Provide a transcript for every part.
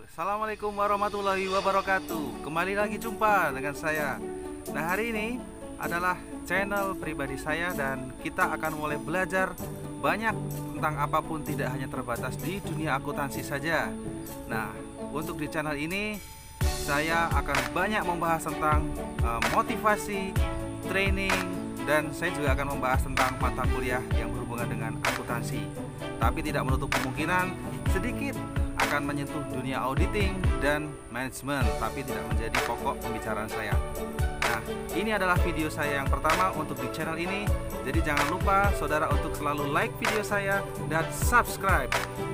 Assalamualaikum warahmatullahi wabarakatuh. Kembali lagi jumpa dengan saya. Nah, hari ini adalah channel pribadi saya dan kita akan mulai belajar banyak tentang apapun, tidak hanya terbatas di dunia akuntansi saja. Nah, untuk di channel ini saya akan banyak membahas tentang motivasi, training, dan saya juga akan membahas tentang mata kuliah yang berhubungan dengan akuntansi. Tapi tidak menutup kemungkinan sedikit akan menyentuh dunia auditing dan manajemen, tapi tidak menjadi pokok pembicaraan saya. Nah, ini adalah video saya yang pertama untuk di channel ini. Jadi jangan lupa saudara untuk selalu like video saya dan subscribe.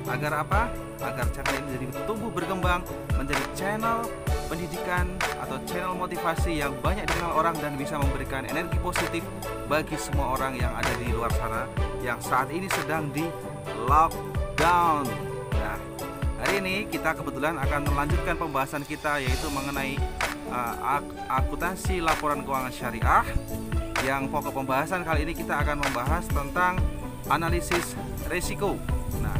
Agar apa? Agar channel ini jadi tumbuh berkembang menjadi channel pendidikan atau channel motivasi yang banyak dikenal orang dan bisa memberikan energi positif bagi semua orang yang ada di luar sana yang saat ini sedang di lockdown. Nah, hari ini kita kebetulan akan melanjutkan pembahasan kita, yaitu mengenai akuntansi laporan keuangan syariah. Yang pokok pembahasan kali ini kita akan membahas tentang analisis risiko. Nah,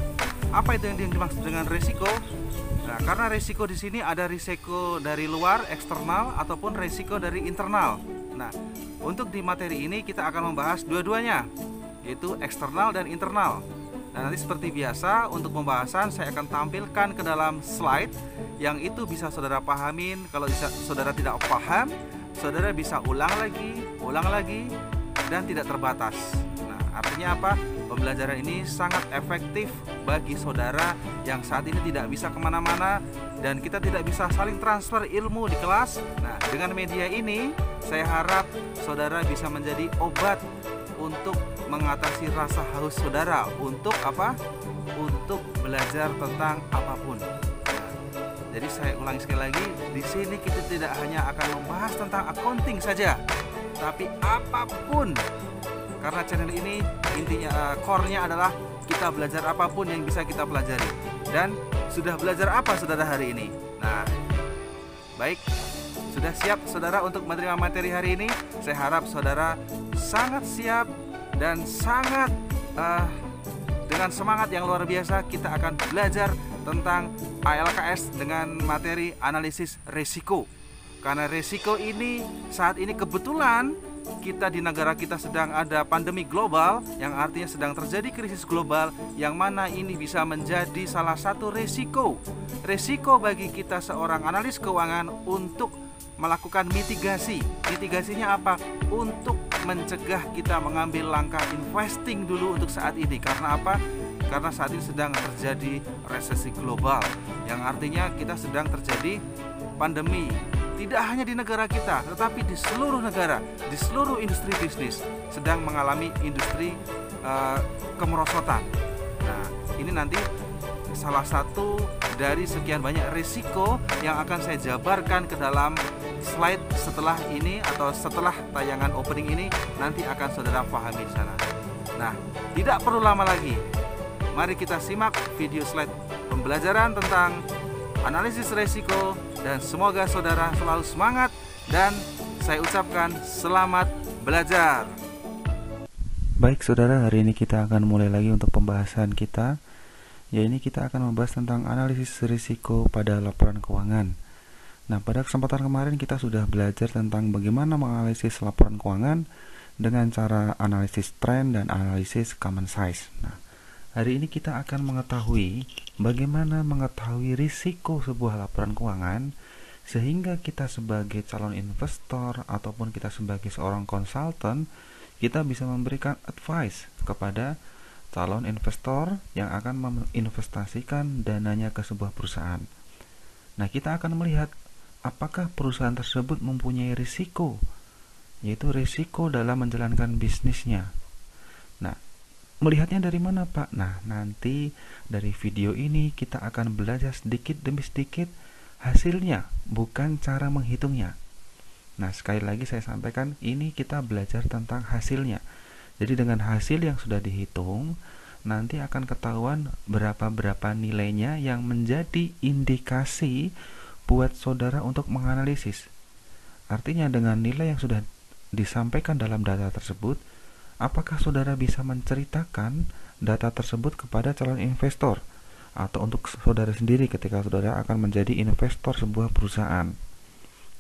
apa itu yang dimaksud dengan risiko? Nah, karena risiko di sini ada risiko dari luar eksternal ataupun risiko dari internal. Nah, untuk di materi ini kita akan membahas dua-duanya, yaitu eksternal dan internal. Nah, nanti seperti biasa untuk pembahasan saya akan tampilkan ke dalam slide yang itu bisa saudara pahamin. Kalau saudara tidak paham, saudara bisa ulang lagi dan tidak terbatas. Nah, artinya apa? Pembelajaran ini sangat efektif bagi saudara yang saat ini tidak bisa kemana-mana dan kita tidak bisa saling transfer ilmu di kelas. Nah, dengan media ini saya harap saudara bisa menjadi obat untuk mengatasi rasa haus saudara. Untuk apa? Untuk belajar tentang apapun. Nah, jadi saya ulangi sekali lagi, di sini kita tidak hanya akan membahas tentang accounting saja, tapi apapun. Karena channel ini intinya core-nya adalah kita belajar apapun yang bisa kita pelajari. Dan sudah belajar apa saudara hari ini? Nah, baik, sudah siap saudara untuk menerima materi hari ini? Saya harap saudara sangat siap dan sangat dengan semangat yang luar biasa. Kita akan belajar tentang ALKS dengan materi analisis risiko. Karena risiko ini saat ini kebetulan kita di negara kita sedang ada pandemi global, yang artinya sedang terjadi krisis global, yang mana ini bisa menjadi salah satu risiko bagi kita seorang analis keuangan untuk melakukan mitigasi. Mitigasinya apa? Untuk mencegah kita mengambil langkah investing dulu untuk saat ini. Karena apa? Karena saat ini sedang terjadi resesi global, yang artinya kita sedang terjadi pandemi. Tidak hanya di negara kita, tetapi di seluruh negara, di seluruh industri bisnis sedang mengalami industri kemerosotan. Nah, ini nanti salah satu dari sekian banyak risiko yang akan saya jabarkan ke dalam slide setelah ini atau setelah tayangan opening ini, nanti akan saudara pahami di sana. Nah, tidak perlu lama lagi. Mari kita simak video slide pembelajaran tentang analisis risiko, dan semoga saudara selalu semangat dan saya ucapkan selamat belajar. Baik saudara, hari ini kita akan mulai lagi untuk pembahasan kita. Ya, ini kita akan membahas tentang analisis risiko pada laporan keuangan. Nah, pada kesempatan kemarin kita sudah belajar tentang bagaimana menganalisis laporan keuangan dengan cara analisis trend dan analisis common size. Nah, hari ini kita akan mengetahui bagaimana mengetahui risiko sebuah laporan keuangan sehingga kita sebagai calon investor ataupun kita sebagai seorang konsultan, kita bisa memberikan advice kepada calon investor yang akan menginvestasikan dananya ke sebuah perusahaan. Nah, kita akan melihat apakah perusahaan tersebut mempunyai risiko, yaitu risiko dalam menjalankan bisnisnya. Nah, melihatnya dari mana, Pak? Nah, nanti dari video ini kita akan belajar sedikit demi sedikit hasilnya, bukan cara menghitungnya. Nah, sekali lagi saya sampaikan, ini kita belajar tentang hasilnya. Jadi dengan hasil yang sudah dihitung, nanti akan ketahuan berapa nilainya yang menjadi indikasi buat saudara untuk menganalisis. Artinya dengan nilai yang sudah disampaikan dalam data tersebut, apakah saudara bisa menceritakan data tersebut kepada calon investor atau untuk saudara sendiri ketika saudara akan menjadi investor sebuah perusahaan.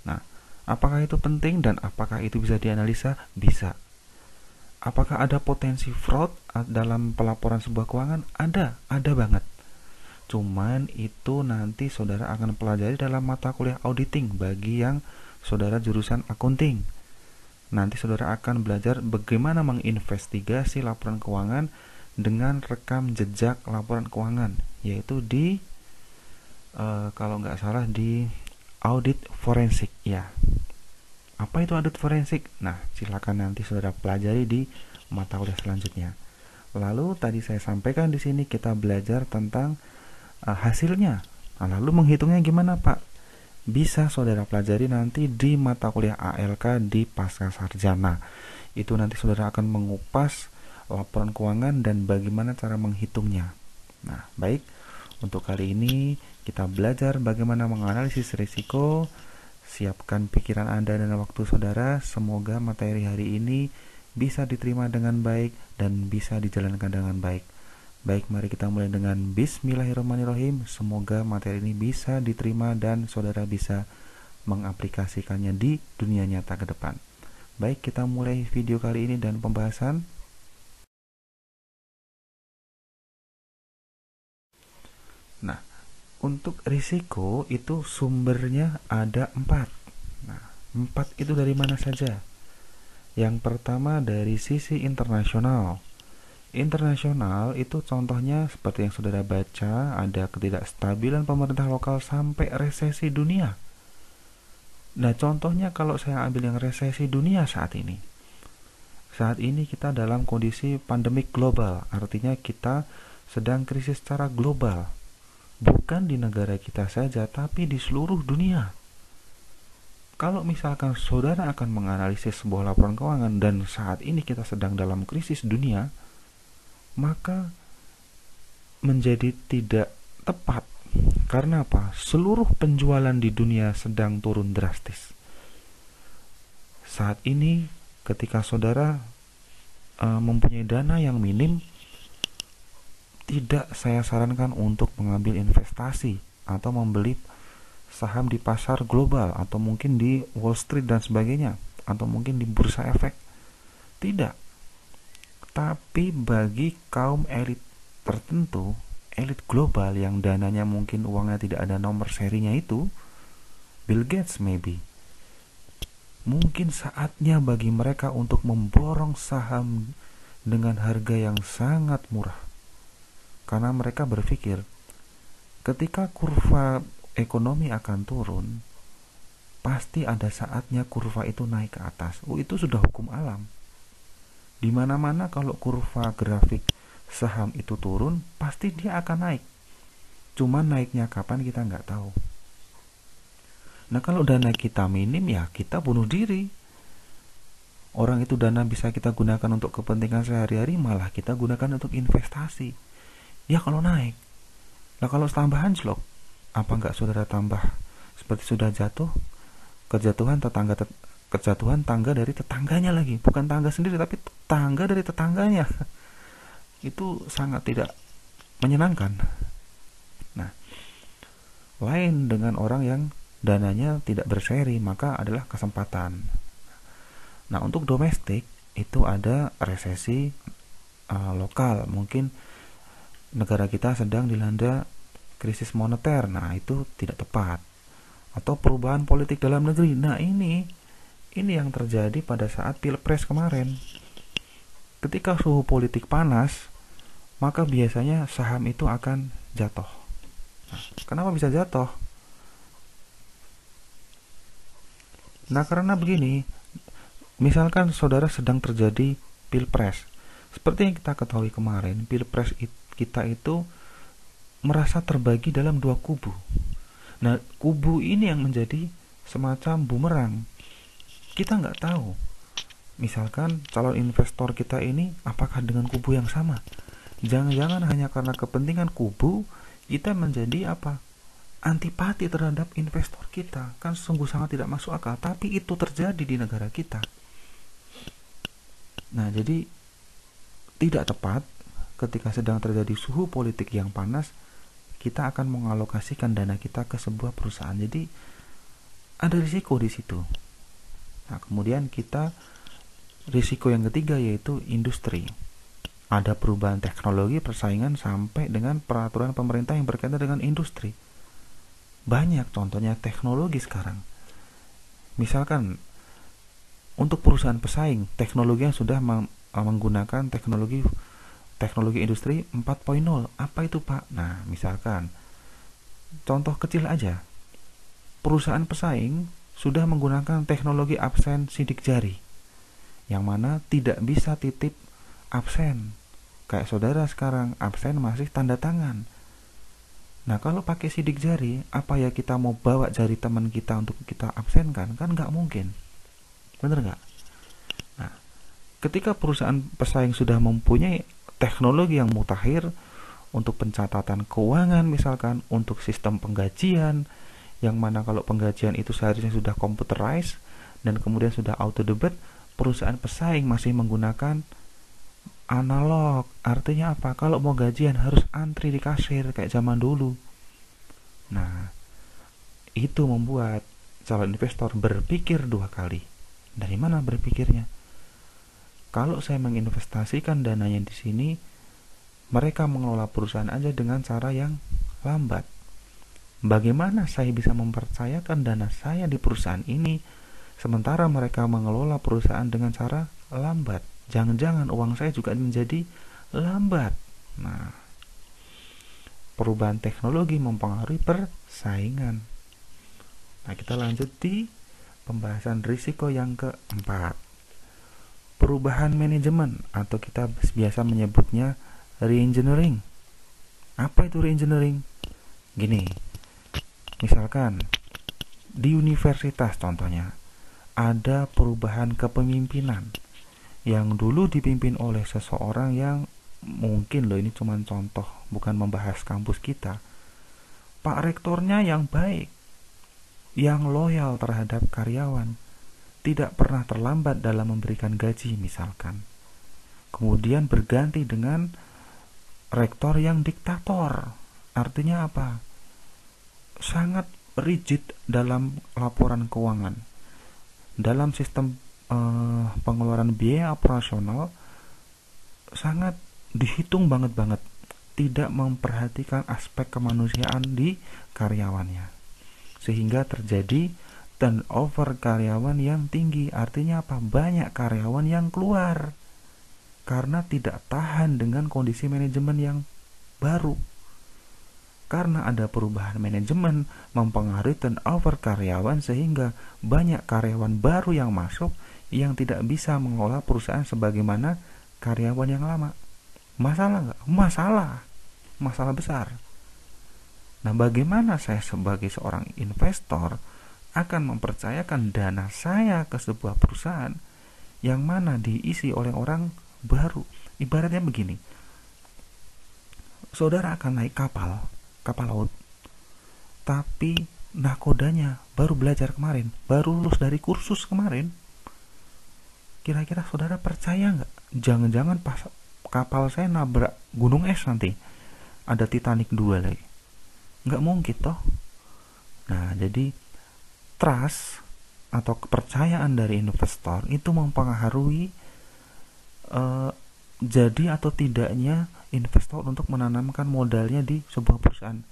Nah, apakah itu penting dan apakah itu bisa dianalisa? Bisa. Apakah ada potensi fraud dalam pelaporan sebuah keuangan? Ada banget. Cuman itu nanti saudara akan pelajari dalam mata kuliah auditing bagi yang saudara jurusan accounting. Nanti saudara akan belajar bagaimana menginvestigasi laporan keuangan dengan rekam jejak laporan keuangan, yaitu di kalau nggak salah di audit forensik ya. Apa itu audit forensik? Nah, silakan nanti saudara pelajari di mata kuliah selanjutnya. Lalu tadi saya sampaikan di sini kita belajar tentang hasilnya. Nah, lalu menghitungnya gimana, Pak? Bisa saudara pelajari nanti di mata kuliah ALK di pasca sarjana. Itu nanti saudara akan mengupas laporan keuangan dan bagaimana cara menghitungnya. Nah, baik. Untuk kali ini kita belajar bagaimana menganalisis risiko. Siapkan pikiran Anda dan waktu saudara. Semoga materi hari ini bisa diterima dengan baik dan bisa dijalankan dengan baik. Baik, mari kita mulai dengan Bismillahirrahmanirrahim. Semoga materi ini bisa diterima dan saudara bisa mengaplikasikannya di dunia nyata ke depan. Baik, kita mulai video kali ini dan pembahasan. Nah, untuk risiko itu sumbernya ada 4. Nah, 4 itu dari mana saja? Yang pertama dari sisi internasional. Internasional itu contohnya seperti yang saudara baca, ada ketidakstabilan pemerintah lokal sampai resesi dunia. Nah, contohnya kalau saya ambil yang resesi dunia saat ini. Saat ini kita dalam kondisi pandemik global, artinya kita sedang krisis secara global. Bukan di negara kita saja, tapi di seluruh dunia. Kalau misalkan saudara akan menganalisis sebuah laporan keuangan dan saat ini kita sedang dalam krisis dunia, maka menjadi tidak tepat. Karena apa? Seluruh penjualan di dunia sedang turun drastis. Saat ini ketika saudara mempunyai dana yang minim, tidak saya sarankan untuk mengambil investasi atau membeli saham di pasar global atau mungkin di Wall Street dan sebagainya atau mungkin di bursa efek. Tidak. Tapi bagi kaum elit tertentu, elit global yang dananya mungkin uangnya tidak ada nomor serinya itu, Bill Gates maybe. Mungkin saatnya bagi mereka untuk memborong saham dengan harga yang sangat murah. Karena mereka berpikir ketika kurva ekonomi akan turun, pasti ada saatnya kurva itu naik ke atas. Itu sudah hukum alam. Di mana-mana kalau kurva grafik saham itu turun, pasti dia akan naik. Cuman naiknya kapan kita nggak tahu. Nah, kalau dana kita minim ya kita bunuh diri. Orang itu dana bisa kita gunakan untuk kepentingan sehari-hari, malah kita gunakan untuk investasi. Ya kalau naik. Nah, kalau tambahan anjlok, apa enggak saudara tambah seperti sudah jatuh, kejatuhan tangga dari tetangganya lagi, bukan tangga sendiri tapi tangga dari tetangganya. Itu sangat tidak menyenangkan. Nah, lain dengan orang yang dananya tidak berseri, maka adalah kesempatan. Nah, untuk domestik itu ada resesi lokal, mungkin negara kita sedang dilanda krisis moneter. Nah, itu tidak tepat. Atau perubahan politik dalam negeri. Nah, ini yang terjadi pada saat Pilpres kemarin. Ketika suhu politik panas, maka biasanya saham itu akan jatuh. Nah, kenapa bisa jatuh? Nah, karena begini, misalkan saudara sedang terjadi Pilpres. Seperti yang kita ketahui kemarin, Pilpres kita itu merasa terbagi dalam 2 kubu. Nah, kubu ini yang menjadi semacam bumerang. Kita nggak tahu. Misalkan calon investor kita ini apakah dengan kubu yang sama? Jangan-jangan hanya karena kepentingan kubu kita menjadi apa? Antipati terhadap investor kita. Kan sungguh sangat tidak masuk akal. Tapi itu terjadi di negara kita. Nah, jadi tidak tepat ketika sedang terjadi suhu politik yang panas kita akan mengalokasikan dana kita ke sebuah perusahaan. Jadi ada risiko di situ. Nah, kemudian risiko yang ketiga yaitu industri. Ada perubahan teknologi, persaingan, sampai dengan peraturan pemerintah yang berkaitan dengan industri. Banyak contohnya teknologi sekarang. Misalkan untuk perusahaan pesaing, teknologi yang sudah menggunakan teknologi industri 4.0. Apa itu, Pak? Nah, misalkan contoh kecil aja. Perusahaan pesaing sudah menggunakan teknologi absen sidik jari, yang mana tidak bisa titip absen. Kayak saudara sekarang, absen masih tanda tangan. Nah, kalau pakai sidik jari, apa ya kita mau bawa jari teman kita untuk kita absenkan? Kan nggak mungkin. Bener nggak? Nah, ketika perusahaan pesaing sudah mempunyai teknologi yang mutakhir untuk pencatatan keuangan, misalkan untuk sistem penggajian, yang mana kalau penggajian itu seharusnya sudah computerized dan kemudian sudah auto debit, perusahaan pesaing masih menggunakan analog. Artinya apa? Kalau mau gajian harus antri di kasir kayak zaman dulu. Nah, itu membuat calon investor berpikir dua kali. Dari mana berpikirnya? Kalau saya menginvestasikan dananya di sini, mereka mengelola perusahaan aja dengan cara yang lambat. Bagaimana saya bisa mempercayakan dana saya di perusahaan ini sementara mereka mengelola perusahaan dengan cara lambat? Jangan-jangan uang saya juga menjadi lambat. Nah, perubahan teknologi mempengaruhi persaingan. Nah, kita lanjut di pembahasan risiko yang keempat. Perubahan manajemen, atau kita biasa menyebutnya reengineering. Apa itu reengineering? Gini, misalkan di universitas contohnya, ada perubahan kepemimpinan yang dulu dipimpin oleh seseorang yang mungkin ini cuma contoh, bukan membahas kampus kita. Pak rektornya yang baik, yang loyal terhadap karyawan, tidak pernah terlambat dalam memberikan gaji misalkan. Kemudian berganti dengan rektor yang diktator. Artinya apa? Sangat rigid dalam laporan keuangan. Dalam sistem pengeluaran biaya operasional sangat dihitung banget, tidak memperhatikan aspek kemanusiaan di karyawannya, sehingga terjadi turnover karyawan yang tinggi. Artinya apa? Banyak karyawan yang keluar karena tidak tahan dengan kondisi manajemen yang baru. Karena ada perubahan manajemen mempengaruhi turnover karyawan, sehingga banyak karyawan baru yang masuk yang tidak bisa mengelola perusahaan sebagaimana karyawan yang lama. Masalah nggak? Masalah besar. Nah, bagaimana saya sebagai seorang investor akan mempercayakan dana saya ke sebuah perusahaan yang mana diisi oleh orang baru? Ibaratnya begini, saudara akan naik kapal laut, tapi nakodanya baru belajar kemarin, baru lulus dari kursus kemarin. Kira-kira saudara percaya nggak? Jangan-jangan pas kapal saya nabrak gunung es nanti ada Titanic 2 lagi? Nggak mungkin toh. Nah, jadi trust atau kepercayaan dari investor itu mempengaruhi jadi atau tidaknya investor untuk menanamkan modalnya di sebuah perusahaan.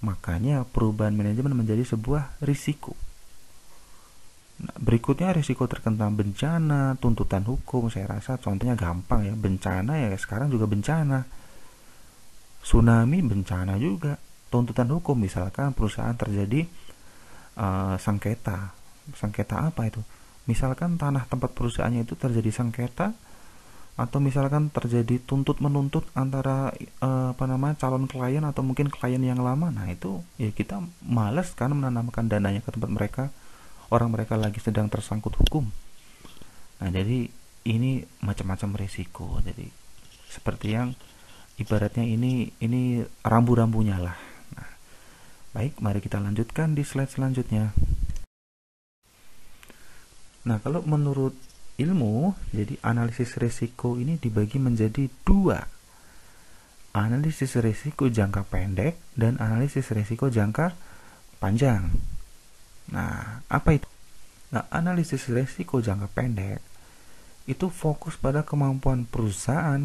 Makanya perubahan manajemen menjadi sebuah risiko. Nah, berikutnya risiko terkena bencana, tuntutan hukum. Saya rasa contohnya gampang ya, bencana ya sekarang juga bencana. Tsunami bencana juga. Tuntutan hukum, misalkan perusahaan terjadi sengketa. Sengketa apa itu? Misalkan tanah tempat perusahaannya itu terjadi sengketa, atau misalkan terjadi tuntut menuntut antara calon klien atau mungkin klien yang lama. Nah, itu ya kita malas kan menanamkan dananya ke tempat mereka. Orang mereka lagi sedang tersangkut hukum. Nah, jadi ini macam-macam risiko. Jadi seperti yang ibaratnya ini rambu-rambunya lah. Nah, baik, mari kita lanjutkan di slide selanjutnya. Nah, kalau menurut ilmu, jadi analisis risiko ini dibagi menjadi dua. analisis risiko jangka pendek dan analisis risiko jangka panjang. Nah, apa itu? Nah, analisis risiko jangka pendek itu fokus pada kemampuan perusahaan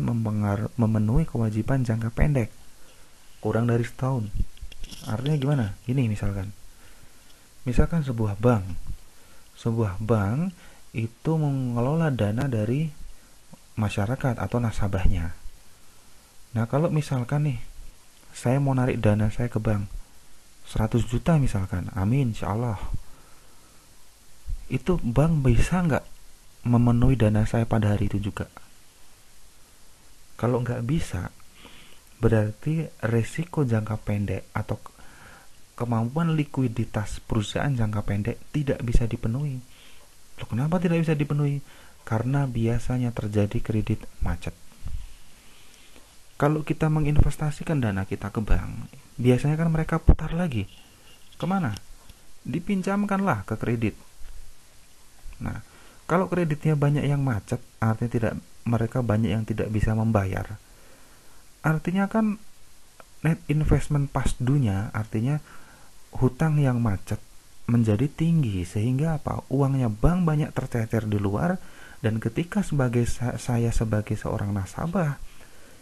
memenuhi kewajiban jangka pendek kurang dari setahun. Artinya gimana? Gini misalkan sebuah bank itu mengelola dana dari masyarakat atau nasabahnya. Nah, kalau misalkan nih saya mau narik dana saya ke bank 100 juta misalkan, amin insyaallah, itu bank bisa nggak memenuhi dana saya pada hari itu juga? Kalau nggak bisa, berarti resiko jangka pendek atau kemampuan likuiditas perusahaan jangka pendek tidak bisa dipenuhi. Loh, kenapa tidak bisa dipenuhi? Karena biasanya terjadi kredit macet. Kalau kita menginvestasikan dana kita ke bank, biasanya kan mereka putar lagi. Kemana? Dipinjamkanlah ke kredit. Nah, kalau kreditnya banyak yang macet, artinya mereka banyak yang tidak bisa membayar. Artinya kan net investment past due-nya, artinya hutang yang macet menjadi tinggi, sehingga apa? Uangnya bank banyak tercecer di luar, dan ketika saya sebagai seorang nasabah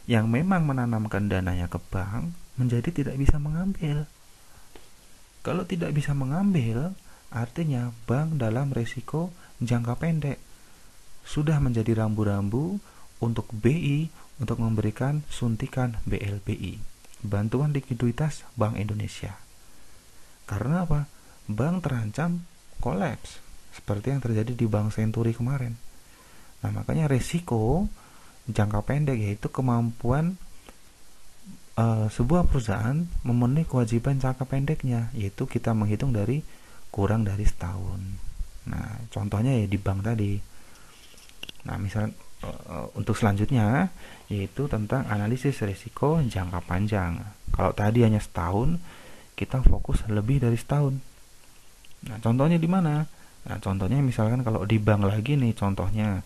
yang memang menanamkan dananya ke bank, menjadi tidak bisa mengambil. Kalau tidak bisa mengambil, artinya bank dalam risiko jangka pendek, sudah menjadi rambu-rambu untuk BI untuk memberikan suntikan BLBI, bantuan likuiditas Bank Indonesia. Karena apa? Bank terancam kolaps seperti yang terjadi di Bank Senturi kemarin. Nah, makanya risiko jangka pendek yaitu kemampuan sebuah perusahaan memenuhi kewajiban jangka pendeknya, yaitu kita menghitung dari kurang dari setahun. Nah, contohnya ya di bank tadi. Nah, misalnya untuk selanjutnya yaitu tentang analisis risiko jangka panjang. Kalau tadi hanya setahun, kita fokus lebih dari setahun. Nah, contohnya di mana? Nah, contohnya misalkan kalau di bank lagi nih, contohnya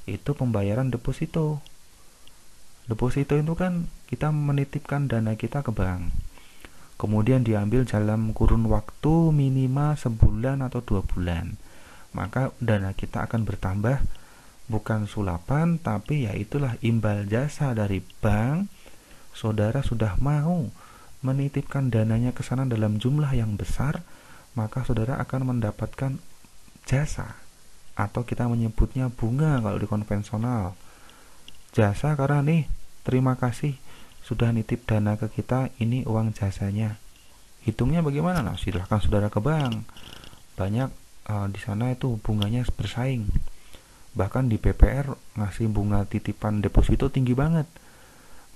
itu pembayaran deposito. Deposito itu kan kita menitipkan dana kita ke bank, kemudian diambil dalam kurun waktu minimal sebulan atau 2 bulan. Maka dana kita akan bertambah, bukan sulapan, tapi ya itulah imbal jasa dari bank. Saudara sudah mau menitipkan dananya ke sana dalam jumlah yang besar, maka saudara akan mendapatkan jasa, atau kita menyebutnya bunga kalau di konvensional. Jasa karena nih, terima kasih sudah nitip dana ke kita, ini uang jasanya. Hitungnya bagaimana? Nah, silahkan saudara ke bank. Banyak di sana itu bunganya bersaing. Bahkan di PPR ngasih bunga titipan deposito tinggi banget.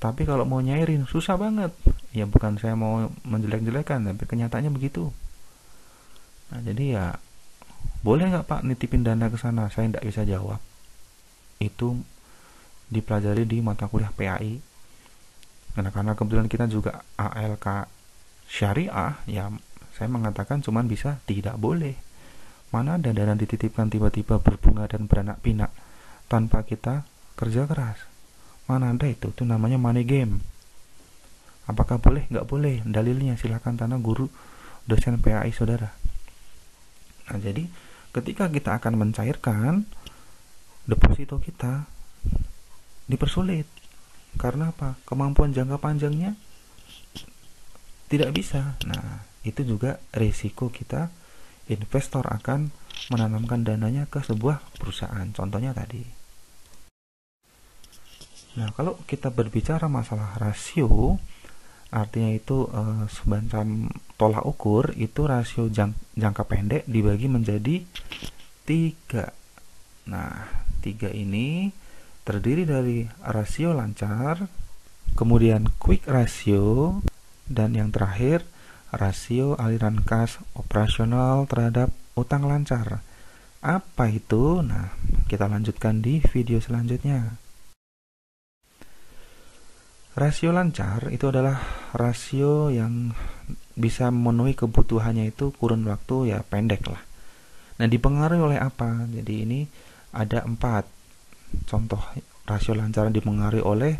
Tapi kalau mau nyairin susah banget. Ya bukan saya mau menjelek-jelekan, tapi kenyataannya begitu. Nah, jadi ya boleh nggak Pak nitipin dana ke sana? Saya tidak bisa jawab. Itu dipelajari di mata kuliah PAI. Karena kebetulan kita juga ALK syariah, ya saya mengatakan cuman bisa tidak boleh. Mana ada dana dititipkan tiba-tiba berbunga dan beranak pinak tanpa kita kerja keras? Mana ada itu namanya money game. Apakah boleh? Nggak boleh. Dalilnya silakan tanya guru dosen PAI saudara. Nah, jadi ketika kita akan mencairkan deposito kita dipersulit. Karena apa? Kemampuan jangka panjangnya tidak bisa. Nah, itu juga risiko kita. Investor akan menanamkan dananya ke sebuah perusahaan. Contohnya tadi. Nah, kalau kita berbicara masalah rasio, artinya itu semacam tolak ukur, itu rasio jangka pendek dibagi menjadi 3. Nah, 3 ini terdiri dari rasio lancar, kemudian quick ratio, dan yang terakhir rasio aliran kas operasional terhadap utang lancar. Apa itu? Nah, kita lanjutkan di video selanjutnya. Rasio lancar itu adalah rasio yang bisa memenuhi kebutuhannya itu kurun waktu ya pendek lah. Nah, dipengaruhi oleh apa? Jadi ini ada 4 contoh rasio lancar dipengaruhi oleh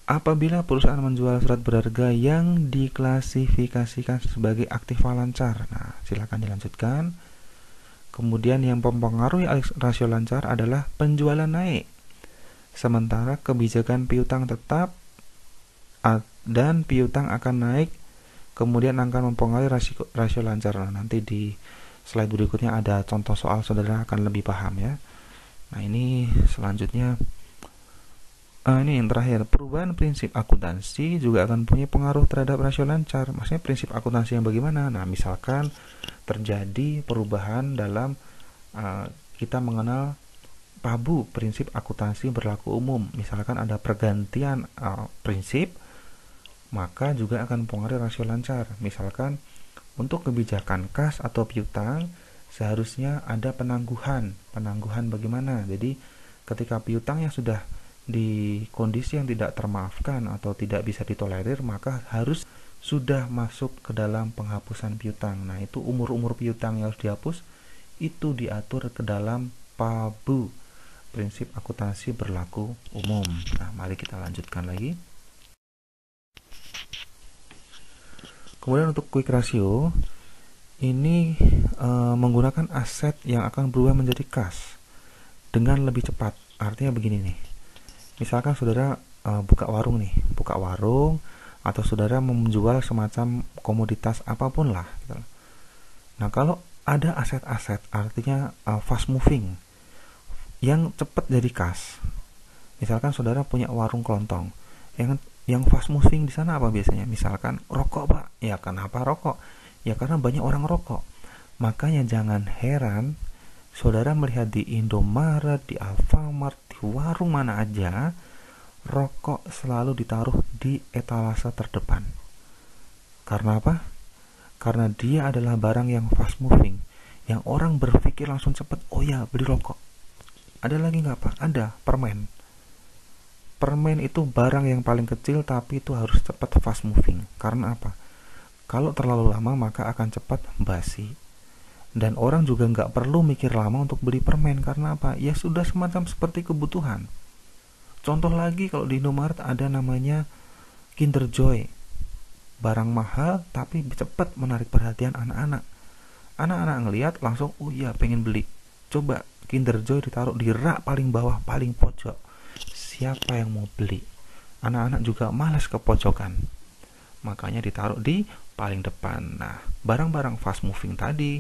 apabila perusahaan menjual surat berharga yang diklasifikasikan sebagai aktiva lancar. Nah, silakan dilanjutkan. Kemudian yang mempengaruhi rasio lancar adalah penjualan naik. Sementara kebijakan piutang tetap dan piutang akan naik, kemudian akan mempengaruhi rasio lancar. Nah, nanti di slide berikutnya ada contoh soal, saudara akan lebih paham ya. Nah, ini selanjutnya. Ini yang terakhir, perubahan prinsip akuntansi juga akan punya pengaruh terhadap rasio lancar. Maksudnya prinsip akuntansi yang bagaimana? Nah, misalkan terjadi perubahan dalam kita mengenal PABU, prinsip akuntansi berlaku umum. Misalkan ada pergantian prinsip, maka juga akan mempengaruhi rasio lancar. Misalkan untuk kebijakan kas atau piutang seharusnya ada penangguhan. Penangguhan bagaimana? Jadi ketika piutangnya sudah di kondisi yang tidak termaafkan atau tidak bisa ditolerir, maka harus sudah masuk ke dalam penghapusan piutang. Nah, itu umur-umur piutang yang harus dihapus itu diatur ke dalam PABU, prinsip akuntansi berlaku umum. Nah, mari kita lanjutkan lagi. Kemudian untuk quick ratio ini menggunakan aset yang akan berubah menjadi kas dengan lebih cepat. Artinya begini nih. Misalkan saudara buka warung atau saudara menjual semacam komoditas apapun lah gitu. Nah, kalau ada aset-aset, artinya fast moving yang cepat jadi kas. Misalkan saudara punya warung kelontong yang fast moving di sana apa biasanya? Misalkan rokok, Pak. Ya, kenapa rokok? Ya karena banyak orang rokok. Makanya jangan heran saudara melihat di Indomaret, di Alfamart, di warung mana aja, rokok selalu ditaruh di etalase terdepan. Karena apa? Karena dia adalah barang yang fast moving, yang orang berpikir langsung cepat, oh ya beli rokok. Ada lagi nggak, Pak? Ada, permen. Permen itu barang yang paling kecil tapi itu harus cepat fast moving. Karena apa? Kalau terlalu lama maka akan cepat basi. Dan orang juga nggak perlu mikir lama untuk beli permen. Karena apa? Ya sudah semacam seperti kebutuhan. Contoh lagi, kalau di Indomaret ada namanya Kinder Joy. Barang mahal tapi cepat menarik perhatian anak-anak. Anak-anak ngelihat langsung, oh iya pengen beli. Coba Kinder Joy ditaruh di rak paling bawah, paling pojok. Siapa yang mau beli? Anak-anak juga malas ke pojokan. Makanya ditaruh di paling depan. Nah, barang-barang fast moving tadi,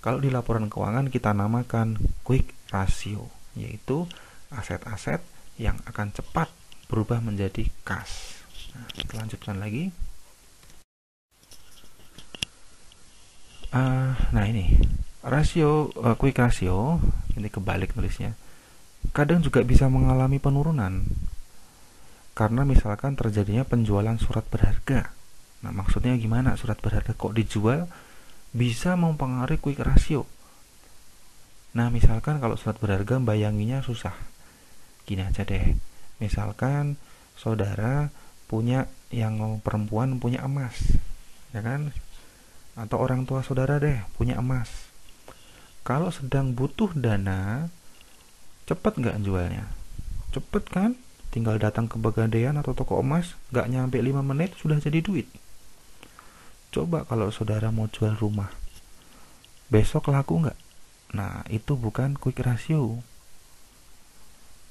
kalau di laporan keuangan kita namakan quick ratio, yaitu aset-aset yang akan cepat berubah menjadi kas. Nah, kita lanjutkan lagi. Nah ini rasio quick ratio, ini kebalik nulisnya. Kadang juga bisa mengalami penurunan karena misalkan terjadinya penjualan surat berharga. Nah, maksudnya gimana? Surat berharga kok dijual bisa mempengaruhi quick ratio. Nah, misalkan kalau surat berharga bayanginya susah. Gini aja deh. Misalkan saudara punya, yang perempuan punya emas, ya kan? Atau orang tua saudara deh punya emas. Kalau sedang butuh dana, cepet nggak jualnya? Cepet kan? Tinggal datang ke Pegadaian atau toko emas, nggak nyampe 5 menit sudah jadi duit. Coba kalau saudara mau jual rumah, besok laku nggak? Nah, itu bukan quick ratio.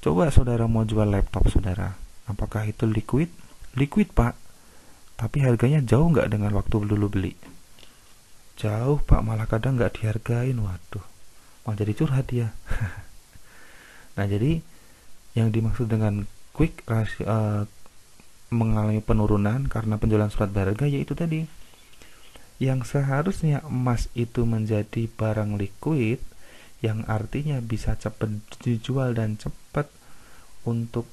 Coba saudara mau jual laptop saudara, apakah itu liquid? Liquid, Pak. Tapi harganya jauh nggak dengan waktu dulu beli? Jauh, Pak. Malah kadang nggak dihargain. Waduh, malah jadi curhat dia. Nah, jadi yang dimaksud dengan quick ratio mengalami penurunan karena penjualan surat berharga yaitu tadi, yang seharusnya emas itu menjadi barang liquid, yang artinya bisa cepat dijual dan cepat untuk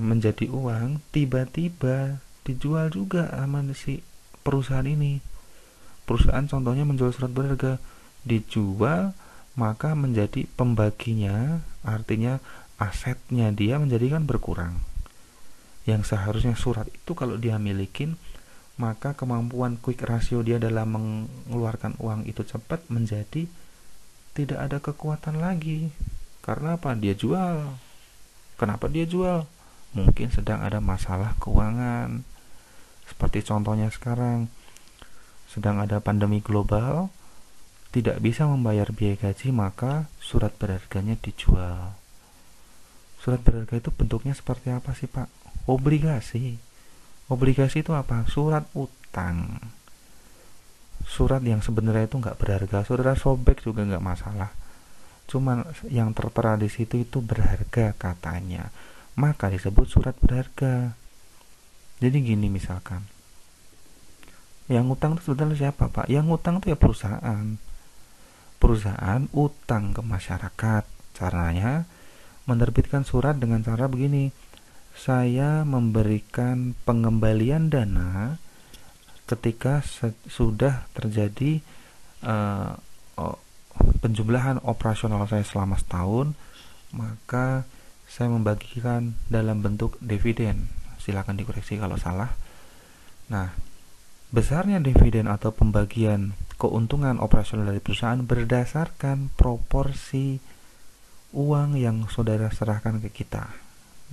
menjadi uang, tiba-tiba dijual juga sama si perusahaan ini. Perusahaan contohnya menjual surat berharga, dijual, maka menjadi pembaginya, artinya asetnya dia menjadi kan berkurang. Yang seharusnya surat itu kalau dia milikin, maka kemampuan quick ratio dia dalam mengeluarkan uang itu cepat menjadi tidak ada kekuatan lagi. Karena apa? Dia jual. Kenapa dia jual? mungkin sedang ada masalah keuangan. Seperti contohnya sekarang, sedang ada pandemi global, tidak bisa membayar biaya gaji, maka surat berharganya dijual. Surat berharga itu bentuknya seperti apa sih, Pak? Obligasi. Obligasi itu apa? Surat utang. Surat yang sebenarnya itu nggak berharga, saudara sobek juga nggak masalah. Cuman yang tertera di situ itu berharga katanya, maka disebut surat berharga. Jadi gini misalkan, yang utang itu sebenarnya siapa, Pak? Yang utang itu ya perusahaan. Perusahaan utang ke masyarakat. Caranya menerbitkan surat dengan cara begini: saya memberikan pengembalian dana ketika sudah terjadi uh, penjumlahan operasional saya selama setahun, maka saya membagikan dalam bentuk dividen. Silakan dikoreksi kalau salah. Nah, besarnya dividen atau pembagian keuntungan operasional dari perusahaan berdasarkan proporsi uang yang saudara serahkan ke kita.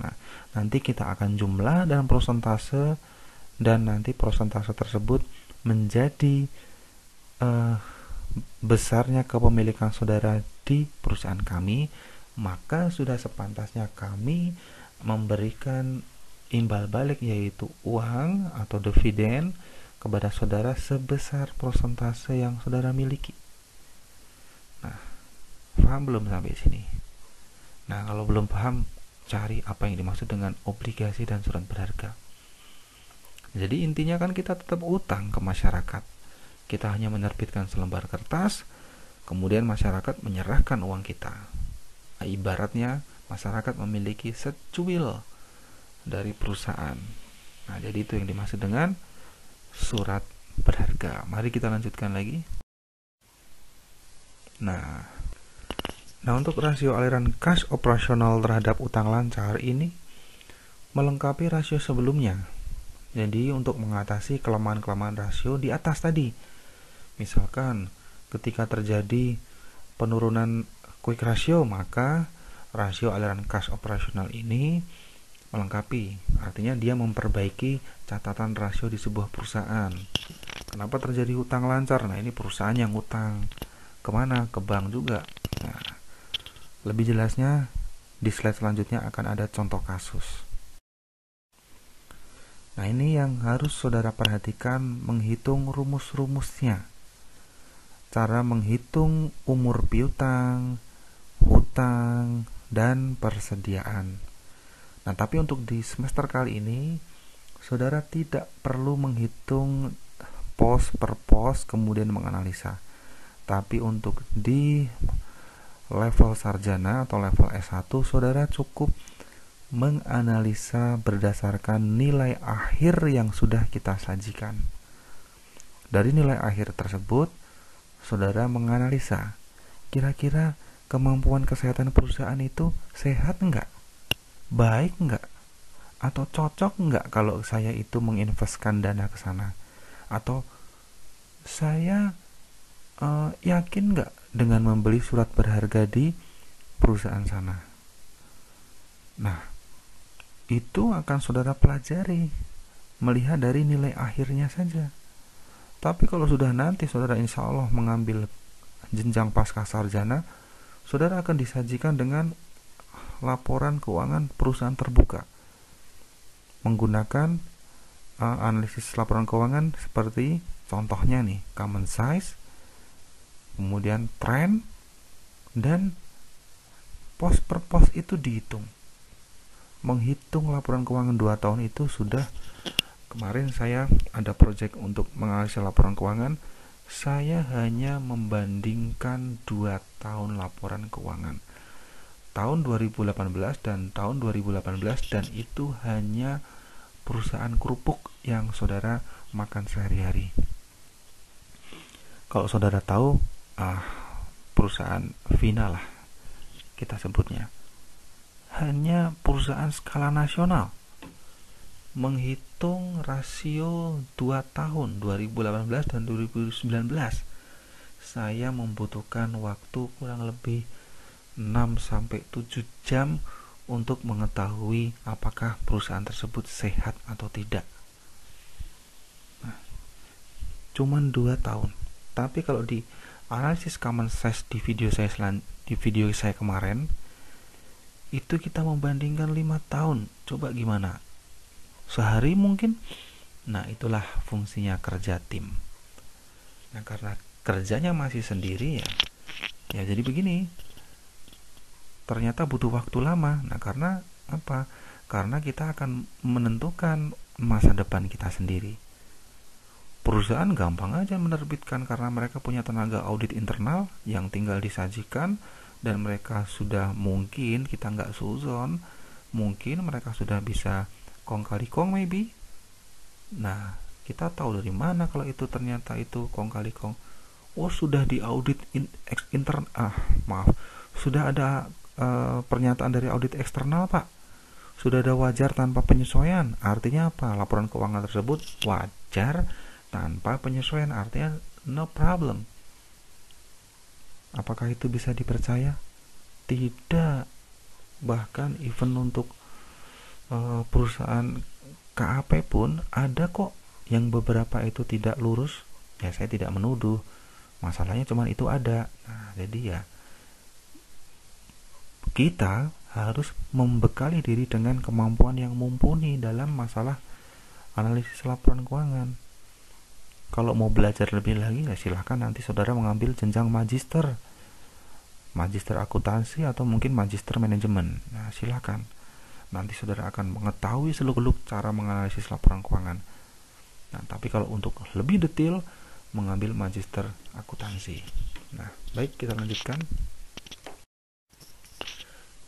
Nah, nanti kita akan jumlah dan persentase, dan nanti persentase tersebut menjadi besarnya kepemilikan saudara di perusahaan kami, maka sudah sepantasnya kami memberikan imbal balik, yaitu uang atau dividen kepada saudara sebesar persentase yang saudara miliki. Nah, paham belum sampai sini? Nah, kalau belum paham, cari apa yang dimaksud dengan obligasi dan surat berharga. Jadi intinya kan kita tetap utang ke masyarakat. Kita hanya menerbitkan selembar kertas, kemudian masyarakat menyerahkan uang kita. Nah, ibaratnya masyarakat memiliki secuil dari perusahaan. Nah, jadi itu yang dimaksud dengan surat berharga. Mari kita lanjutkan lagi. Nah, untuk rasio aliran kas operasional terhadap utang lancar ini melengkapi rasio sebelumnya. Jadi untuk mengatasi kelemahan-kelemahan rasio di atas tadi, misalkan ketika terjadi penurunan quick ratio, maka rasio aliran kas operasional ini melengkapi. Artinya dia memperbaiki catatan rasio di sebuah perusahaan. Kenapa terjadi utang lancar? Nah, ini perusahaan yang utang. Kemana? Ke bank juga. Nah, lebih jelasnya di slide selanjutnya akan ada contoh kasus. Nah, ini yang harus saudara perhatikan, menghitung rumus-rumusnya. Cara menghitung umur piutang, hutang, dan persediaan. Nah, tapi untuk di semester kali ini, saudara tidak perlu menghitung pos per pos kemudian menganalisa. Tapi untuk di level sarjana atau level S1, saudara cukup menganalisa berdasarkan nilai akhir yang sudah kita sajikan. Dari nilai akhir tersebut, saudara menganalisa kira-kira kemampuan kesehatan perusahaan itu sehat enggak, baik enggak, atau cocok enggak kalau saya itu menginvestkan dana ke sana, atau saya yakin enggak dengan membeli surat berharga di perusahaan sana. Nah, itu akan saudara pelajari melihat dari nilai akhirnya saja. Tapi kalau sudah nanti saudara insya Allah mengambil jenjang pasca sarjana, saudara akan disajikan dengan laporan keuangan perusahaan terbuka menggunakan analisis laporan keuangan seperti contohnya nih, common size, kemudian trend, dan pos per pos itu dihitung. Menghitung laporan keuangan 2 tahun itu sudah, kemarin saya ada project untuk menganalisa laporan keuangan, saya hanya membandingkan 2 tahun laporan keuangan, tahun 2018 dan tahun 2018, dan itu hanya perusahaan kerupuk yang saudara makan sehari-hari. Kalau saudara tahu perusahaan Vina lah kita sebutnya, hanya perusahaan skala nasional, menghitung rasio 2 tahun 2018 dan 2019, saya membutuhkan waktu kurang lebih 6-7 jam untuk mengetahui apakah perusahaan tersebut sehat atau tidak. Nah, cuman 2 tahun. Tapi kalau di analisis common size di video saya kemarin, itu kita membandingkan 5 tahun. Coba gimana? Sehari mungkin? Nah, itulah fungsinya kerja tim. Nah, karena kerjanya masih sendiri ya jadi begini. Ternyata butuh waktu lama. Nah, karena apa? Karena kita akan menentukan masa depan kita sendiri. Perusahaan gampang aja menerbitkan karena mereka punya tenaga audit internal yang tinggal disajikan, dan mereka sudah, mungkin kita nggak suzon, mungkin mereka sudah bisa kong kali kong maybe. Nah, kita tahu dari mana kalau itu ternyata itu kong kali kong? Oh, sudah diaudit sudah ada pernyataan dari audit eksternal, Pak. Sudah ada wajar tanpa penyesuaian. Artinya apa? Laporan keuangan tersebut wajar tanpa penyesuaian, artinya no problem. Apakah itu bisa dipercaya? Tidak. Bahkan even untuk perusahaan KAP pun ada kok yang beberapa itu tidak lurus. Ya, saya tidak menuduh. Masalahnya cuma itu ada. Nah, jadi ya kita harus membekali diri dengan kemampuan yang mumpuni dalam masalah analisis laporan keuangan. Kalau mau belajar lebih lagi, ya silahkan nanti saudara mengambil jenjang magister akuntansi atau mungkin magister manajemen. Nah, silahkan. Nanti saudara akan mengetahui seluk-beluk cara menganalisis laporan keuangan. Nah, tapi kalau untuk lebih detail, mengambil magister akuntansi. Nah, baik, kita lanjutkan.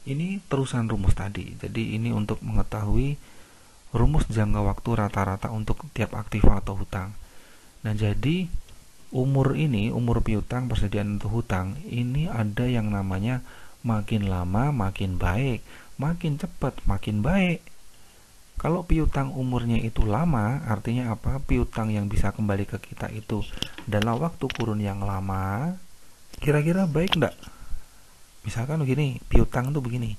Ini terusan rumus tadi. Jadi ini untuk mengetahui rumus jangka waktu rata-rata untuk tiap aktiva atau hutang. Nah, jadi umur piutang, persediaan untuk hutang, ini ada yang namanya makin lama makin baik, makin cepat makin baik. Kalau piutang umurnya itu lama, artinya apa? Piutang yang bisa kembali ke kita itu dalam waktu kurun yang lama, kira-kira baik enggak? Misalkan begini, piutang tuh begini.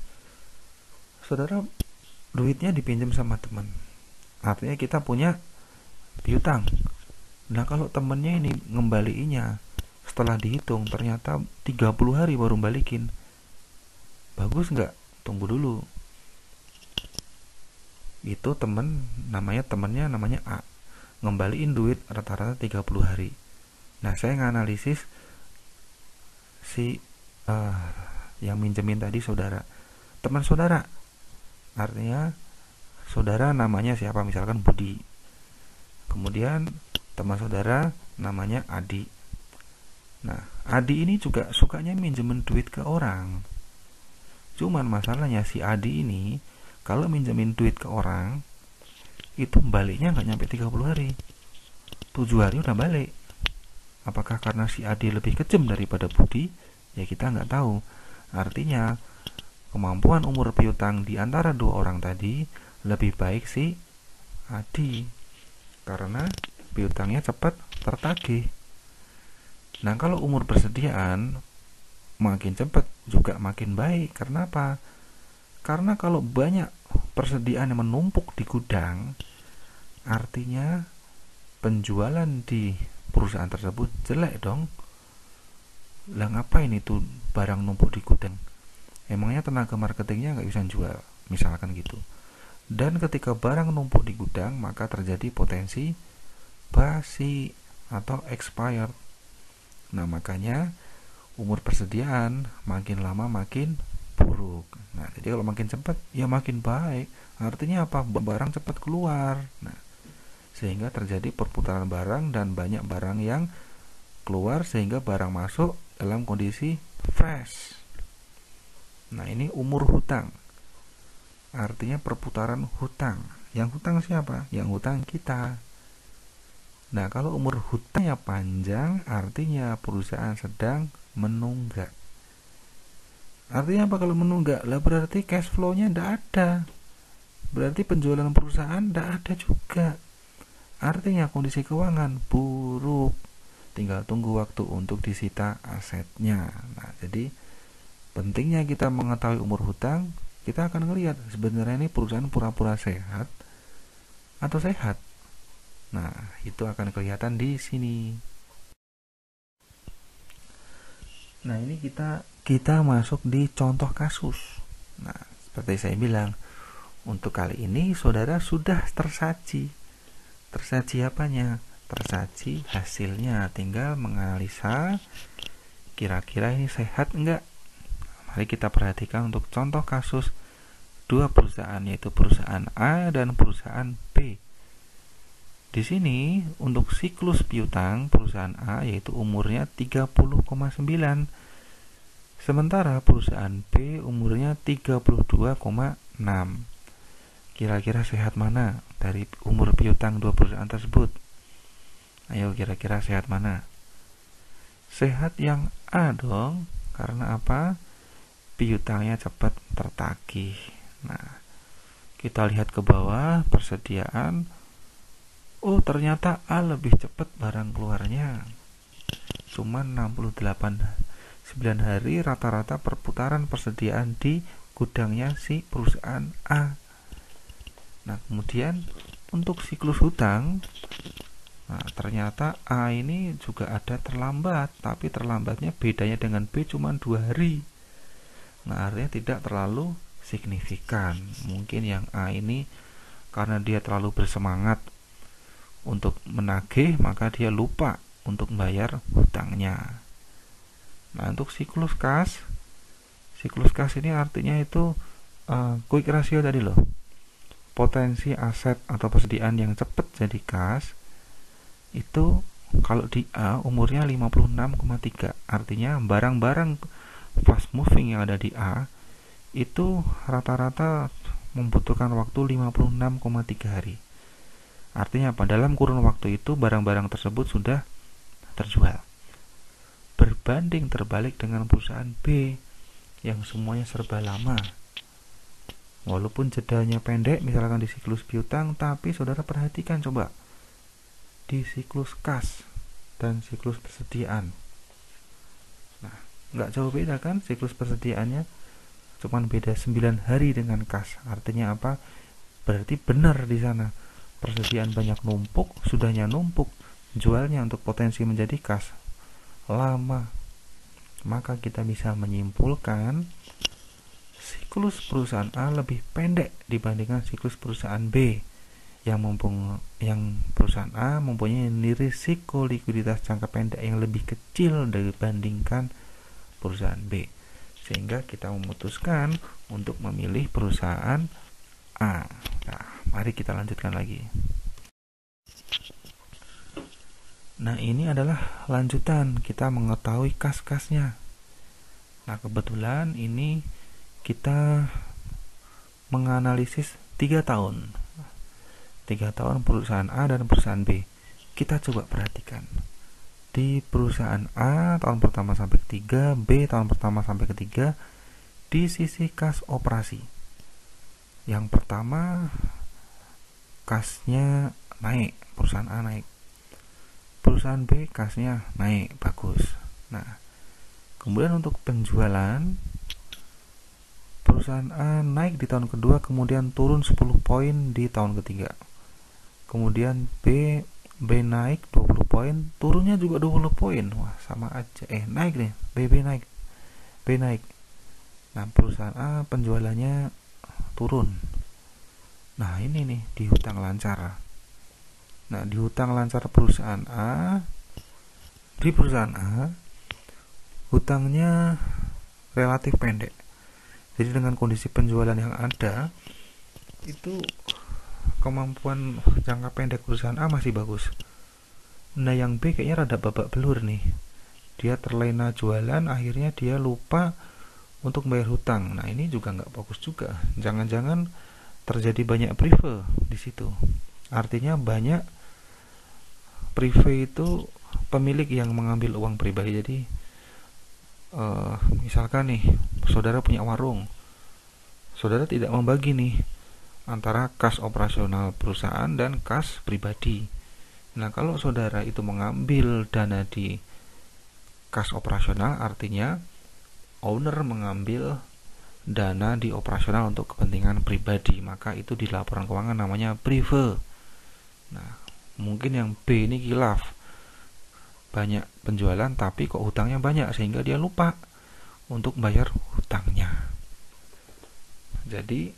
Saudara duitnya dipinjam sama teman. Artinya kita punya piutang. Nah, kalau temennya ini ngembaliinnya setelah dihitung ternyata 30 hari baru balikin. Bagus nggak? Tunggu dulu. Itu temennya namanya A. Ngembaliin duit rata-rata 30 hari. Nah, saya nganalisis si yang minjemin tadi saudara, teman saudara, artinya saudara namanya siapa, misalkan Budi, kemudian teman saudara namanya Adi. Nah, Adi ini juga sukanya minjemin duit ke orang. Cuman masalahnya si Adi ini kalau minjemin duit ke orang itu baliknya nggak nyampe 30 hari, 7 hari udah balik. Apakah karena si Adi lebih kejam daripada Budi? Ya, kita nggak tahu. Artinya kemampuan umur piutang di antara dua orang tadi lebih baik si Adi karena piutangnya cepat tertagih. Nah, kalau umur persediaan makin cepat juga makin baik. Karena apa? Karena kalau banyak persediaan yang menumpuk di gudang, artinya penjualan di perusahaan tersebut jelek dong. Lah, ngapain itu barang numpuk di gudang? Emangnya tenaga marketingnya nggak bisa jual, misalkan gitu. Dan ketika barang numpuk di gudang, maka terjadi potensi basi atau expired. Nah, makanya umur persediaan makin lama makin buruk. Nah, jadi kalau makin cepat ya makin baik. Artinya apa? Barang cepat keluar. Nah, sehingga terjadi perputaran barang dan banyak barang yang keluar sehingga barang masuk dalam kondisi fresh. Nah, ini umur hutang. Artinya perputaran hutang. Yang hutang siapa? Yang hutang kita. Nah, kalau umur hutangnya panjang, artinya perusahaan sedang menunggak. Artinya apa kalau menunggak? Lah, berarti cash flow-nya tidak ada. Berarti penjualan perusahaan tidak ada juga. Artinya kondisi keuangan buruk. Tinggal tunggu waktu untuk disita asetnya. Nah, jadi pentingnya kita mengetahui umur hutang kita akan ngelihat sebenarnya ini perusahaan pura-pura sehat atau sehat. Nah, itu akan kelihatan di sini. Nah, ini kita masuk di contoh kasus. Nah, seperti saya bilang, untuk kali ini saudara sudah tersaji. Tersaji apanya? Tersaji hasilnya, tinggal menganalisa kira-kira ini sehat enggak. Mari kita perhatikan untuk contoh kasus dua perusahaan, yaitu perusahaan A dan perusahaan B. Di sini untuk siklus piutang perusahaan A yaitu umurnya 30,9. Sementara perusahaan B umurnya 32,6. Kira-kira sehat mana dari umur piutang dua perusahaan tersebut? Ayo, kira-kira sehat mana? Sehat yang A dong. Karena apa? Piutangnya cepat tertagih. Nah, kita lihat ke bawah persediaan. Oh, ternyata A lebih cepat barang keluarnya. Cuma 9 hari rata-rata perputaran persediaan di gudangnya si perusahaan A. Nah, kemudian untuk siklus hutang, nah, ternyata A ini juga ada terlambat, tapi terlambatnya bedanya dengan B cuma 2 hari. Nah, artinya tidak terlalu signifikan. Mungkin yang A ini karena dia terlalu bersemangat untuk menagih, maka dia lupa untuk membayar hutangnya. Nah, untuk siklus kas ini artinya itu quick ratio tadi loh. Potensi aset atau persediaan yang cepat jadi kas itu kalau di A umurnya 56,3. Artinya barang-barang fast moving yang ada di A itu rata-rata membutuhkan waktu 56,3 hari. Artinya apa? Dalam kurun waktu itu barang-barang tersebut sudah terjual. Berbanding terbalik dengan perusahaan B yang semuanya serba lama. Walaupun jedanya pendek misalkan di siklus piutang, tapi saudara perhatikan coba di siklus kas dan siklus persediaan. Nah, nggak jauh beda kan siklus persediaannya? Cuman beda 9 hari dengan kas. Artinya apa? Berarti benar di sana. Persediaan banyak numpuk, sudahnya numpuk, jualnya untuk potensi menjadi kas lama. Maka kita bisa menyimpulkan siklus perusahaan A lebih pendek dibandingkan siklus perusahaan B yang perusahaan A mempunyai risiko likuiditas jangka pendek yang lebih kecil dibandingkan perusahaan B, sehingga kita memutuskan untuk memilih perusahaan A. Nah, mari kita lanjutkan lagi. Nah, ini adalah lanjutan kita mengetahui kas-kasnya. Nah, kebetulan ini kita menganalisis 3 tahun. 3 tahun perusahaan A dan perusahaan B. Kita coba perhatikan. Di perusahaan A tahun pertama sampai ketiga, B tahun pertama sampai ketiga, di sisi kas operasi. Yang pertama kasnya naik, perusahaan A naik. Perusahaan B kasnya naik, bagus. Nah, kemudian untuk penjualan, perusahaan A naik di tahun kedua, kemudian turun 10 poin di tahun ketiga. Kemudian B naik 20 poin, turunnya juga 20 poin. Wah, sama aja. Naik nih, B naik. Nah, perusahaan A penjualannya turun. Nah, ini nih di hutang lancar. Nah, di hutang lancar perusahaan A, hutangnya relatif pendek. Jadi dengan kondisi penjualan yang ada, itu kemampuan jangka pendek perusahaan A masih bagus. Nah, yang B kayaknya rada babak belur nih. Dia terlena jualan, akhirnya dia lupa untuk bayar hutang. Nah, ini juga nggak bagus juga. Jangan-jangan terjadi banyak prive di situ. Artinya banyak prive itu pemilik yang mengambil uang pribadi. Jadi misalkan nih saudara punya warung, saudara tidak membagi nih antara kas operasional perusahaan dan kas pribadi. Nah, kalau saudara itu mengambil dana di kas operasional, artinya owner mengambil dana di operasional untuk kepentingan pribadi, maka itu di laporan keuangan namanya prive. Nah, mungkin yang B ini khilaf, banyak penjualan tapi kok hutangnya banyak sehingga dia lupa untuk bayar hutangnya. Jadi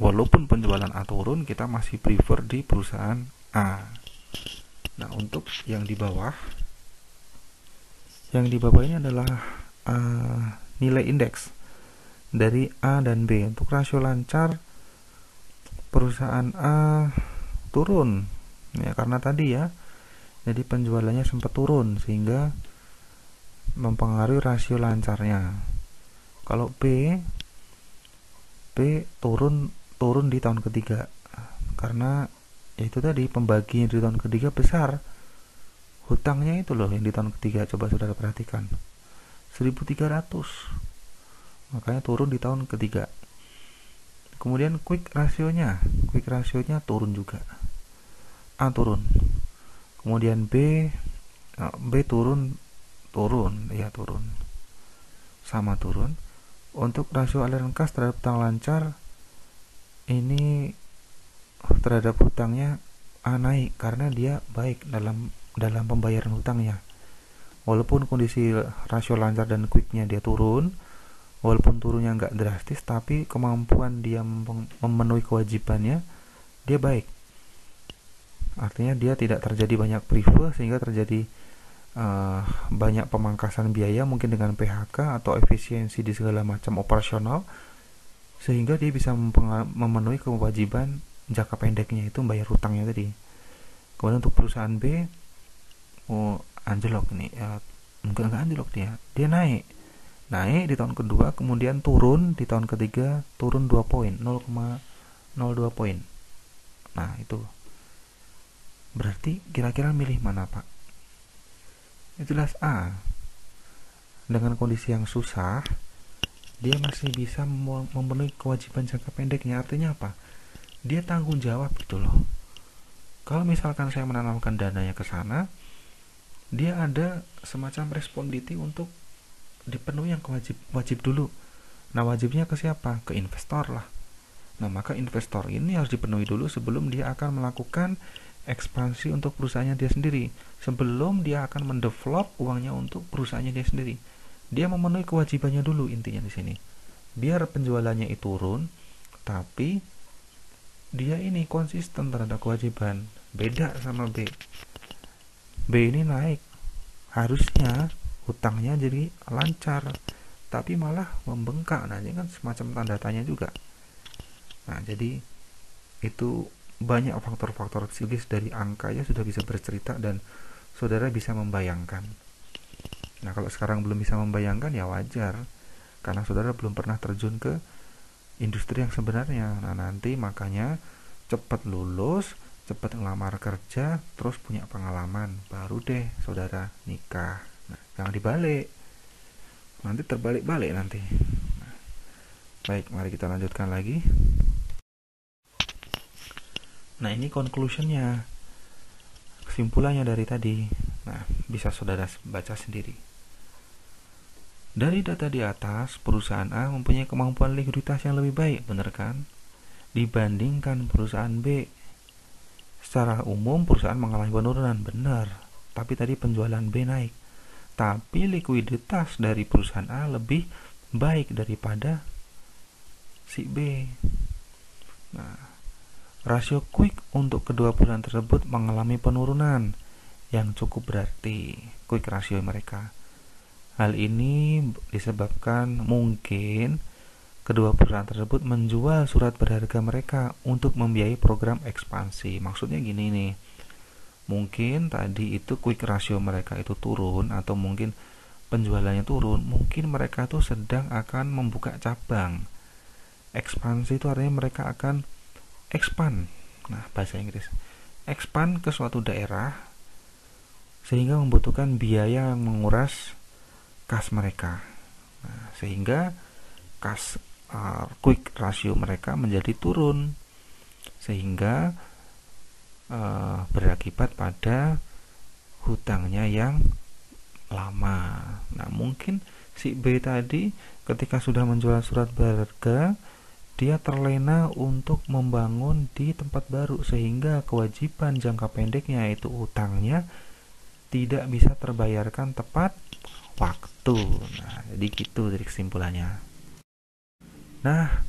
walaupun penjualan A turun, kita masih prefer di perusahaan A. Nah, untuk yang di bawah ini adalah nilai indeks dari A dan B. Untuk rasio lancar, perusahaan A turun ya, karena tadi ya, jadi penjualannya sempat turun sehingga mempengaruhi rasio lancarnya. Kalau B turun di tahun ketiga karena itu tadi pembagian di tahun ketiga besar, hutangnya itu loh yang di tahun ketiga, coba saudara perhatikan 1.300, makanya turun di tahun ketiga. Kemudian quick rasionya turun juga, A turun, kemudian B turun sama turun. Untuk rasio aliran kas terhadap hutang lancar, ini terhadap hutangnya A naik karena dia baik dalam pembayaran hutangnya. Walaupun kondisi rasio lancar dan quicknya dia turun, walaupun turunnya nggak drastis, tapi kemampuan dia memenuhi kewajibannya dia baik. Artinya dia tidak terjadi banyak prive sehingga terjadi banyak pemangkasan biaya mungkin dengan PHK atau efisiensi di segala macam operasional, sehingga dia bisa memenuhi kewajiban jangka pendeknya itu bayar hutangnya tadi. Kemudian untuk perusahaan B anjlok nih enggak anjlok, dia naik di tahun kedua, kemudian turun di tahun ketiga, turun 2 poin, 0,02 poin. Nah, itu berarti kira-kira milih mana, Pak? Jelas A. Dengan kondisi yang susah, dia masih bisa memenuhi kewajiban jangka pendeknya. Artinya apa? Dia tanggung jawab gitu loh. Kalau misalkan saya menanamkan dananya ke sana, dia ada semacam responsibiti untuk dipenuhi yang wajib dulu. Nah, wajibnya ke siapa? Ke investor lah. Nah, maka investor ini harus dipenuhi dulu sebelum dia akan melakukan ekspansi untuk perusahaannya dia sendiri, sebelum dia akan mendevelop uangnya untuk perusahaannya dia sendiri. Dia memenuhi kewajibannya dulu, intinya di sini. Biar penjualannya itu turun, tapi dia ini konsisten terhadap kewajiban. Beda sama B. B ini naik, harusnya hutangnya jadi lancar, tapi malah membengkak. Nah, ini kan semacam tanda tanya juga. Nah, jadi itu banyak faktor-faktor psikologis dari angka ya sudah bisa bercerita dan saudara bisa membayangkan. Nah, kalau sekarang belum bisa membayangkan ya wajar, karena saudara belum pernah terjun ke industri yang sebenarnya. Nah, nanti makanya cepat lulus, cepat ngelamar kerja, terus punya pengalaman, baru deh saudara nikah. Nah, jangan dibalik, nanti terbalik-balik nanti. Nah, baik, mari kita lanjutkan lagi. Nah, ini conclusionnya, kesimpulannya dari tadi. Nah, bisa saudara baca sendiri. Dari data di atas, perusahaan A mempunyai kemampuan likuiditas yang lebih baik, benar kan? Dibandingkan perusahaan B. Secara umum perusahaan mengalami penurunan, benar. Tapi tadi penjualan B naik. Tapi likuiditas dari perusahaan A lebih baik daripada si B. Nah, rasio quick untuk kedua perusahaan tersebut mengalami penurunan yang cukup berarti, quick rasio mereka. Hal ini disebabkan mungkin kedua perusahaan tersebut menjual surat berharga mereka untuk membiayai program ekspansi. Maksudnya gini nih, mungkin tadi itu quick rasio mereka itu turun atau mungkin penjualannya turun, mungkin mereka tuh sedang akan membuka cabang. Ekspansi itu artinya mereka akan expand, nah bahasa Inggris, expand ke suatu daerah sehingga membutuhkan biaya yang menguras kas mereka. Nah, sehingga kas quick rasio mereka menjadi turun, sehingga berakibat pada hutangnya yang lama. Nah, mungkin Si B tadi ketika sudah menjual surat berharga, dia terlena untuk membangun di tempat baru sehingga kewajiban jangka pendeknya yaitu utangnya tidak bisa terbayarkan tepat waktu. Nah, jadi gitu dari kesimpulannya. Nah,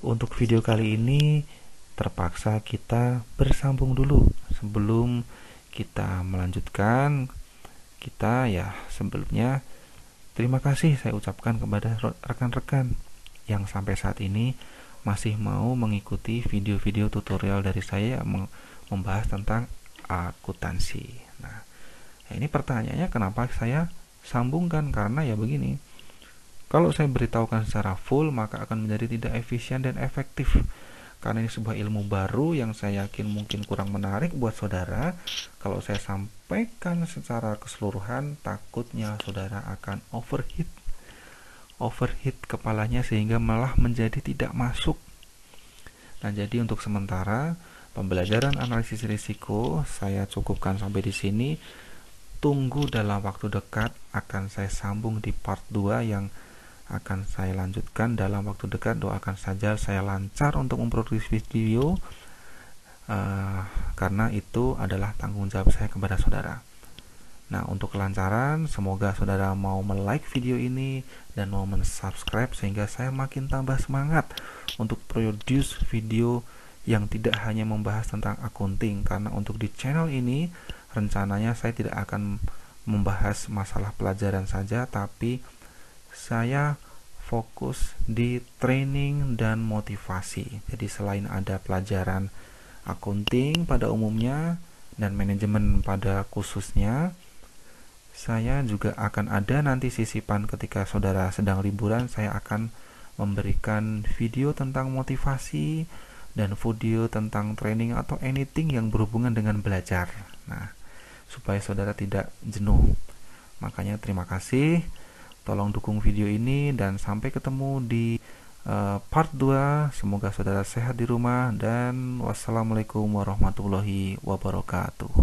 untuk video kali ini terpaksa kita bersambung dulu sebelum kita melanjutkan. Kita ya sebelumnya terima kasih saya ucapkan kepada rekan-rekan yang sampai saat ini masih mau mengikuti video-video tutorial dari saya yang membahas tentang akuntansi. Nah, ini pertanyaannya kenapa saya sambungkan, karena ya begini. Kalau saya beritahukan secara full maka akan menjadi tidak efisien dan efektif. Karena ini sebuah ilmu baru yang saya yakin mungkin kurang menarik buat saudara. Kalau saya sampaikan secara keseluruhan, takutnya saudara akan overheat kepalanya sehingga malah menjadi tidak masuk. Nah, jadi untuk sementara pembelajaran analisis risiko saya cukupkan sampai di sini. Tunggu dalam waktu dekat akan saya sambung di part 2 yang akan saya lanjutkan dalam waktu dekat. Doakan saja saya lancar untuk memproduksi video, karena itu adalah tanggung jawab saya kepada saudara. Nah, untuk kelancaran, semoga saudara mau like video ini dan mau subscribe sehingga saya makin tambah semangat untuk produce video yang tidak hanya membahas tentang accounting. Karena untuk di channel ini rencananya saya tidak akan membahas masalah pelajaran saja, tapi saya fokus di training dan motivasi. Jadi selain ada pelajaran accounting pada umumnya dan manajemen pada khususnya, saya juga akan ada nanti sisipan ketika saudara sedang liburan. Saya akan memberikan video tentang motivasi dan video tentang training atau anything yang berhubungan dengan belajar. Nah, supaya saudara tidak jenuh. Makanya terima kasih. Tolong dukung video ini dan sampai ketemu di part 2. Semoga saudara sehat di rumah dan wassalamualaikum warahmatullahi wabarakatuh.